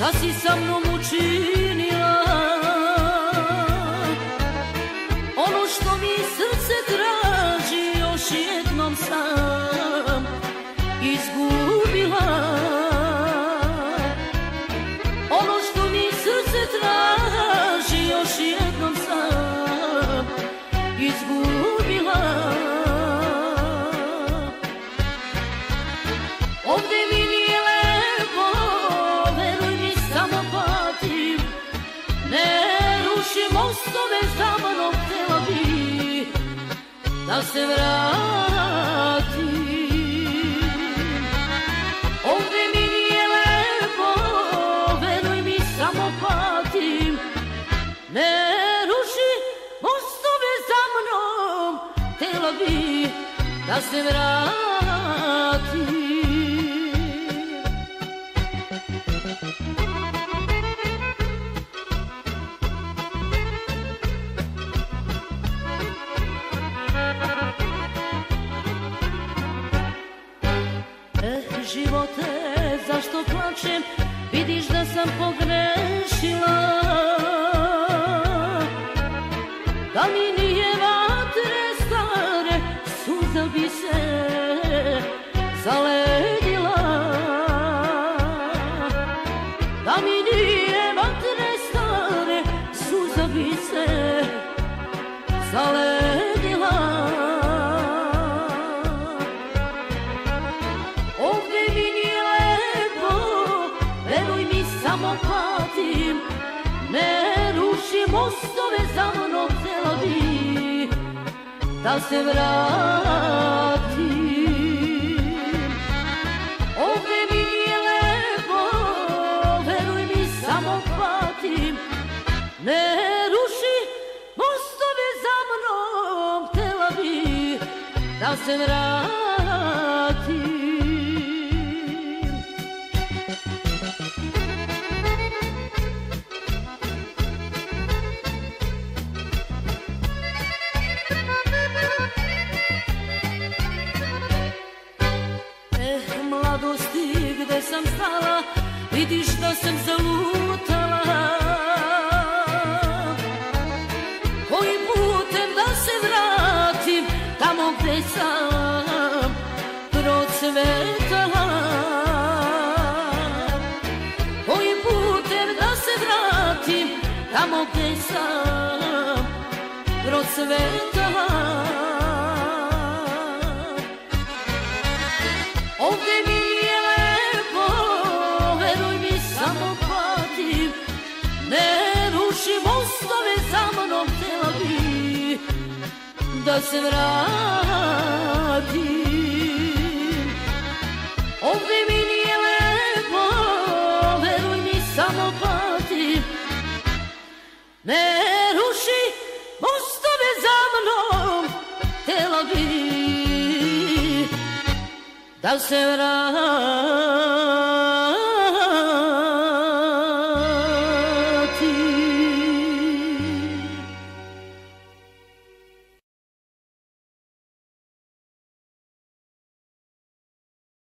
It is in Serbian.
šta si sa mnom učinila. Ono što mi srce traži još jednom sam izgubila. Ono što mi srce traži još jednom sam izgubila. Ovde mi nije lepo, veruj mi, samo patim. Ne ruši mostove za mnom, htjela bi da se vratim. Ovde mi nije lepo, veruj mi, samo patim. Ne ruši mostove za mnom, htjela bi da se vratim. Živote, zašto plačem, vidiš da sam pogrešila. Da mi nije vatre stare, suza bi se zaledila. Da mi nije vatre stare, suza bi se zaledila. Samo patim, ne ruši mostove za mnom, htjela bi da se vratim. Ovde mi nije lepo, veruj mi, samo patim. Ne ruši mostove za mnom, htjela bi da se vratim. Mladosti, gde sam stala, vidiš da sam zalutala. Kojim putem da se vratim tamo gde sam procvetala. Kojim putem da se vratim tamo gde sam procvetala. Ovde mi nije lepo, veruj mi, samo patim. Ne ruši mostove za mnom, htjela bi da se vratim. Ovde mi nije lepo, veruj mi, samo patim. Ne ruši mostove za mnom, htjela bi da se vratim.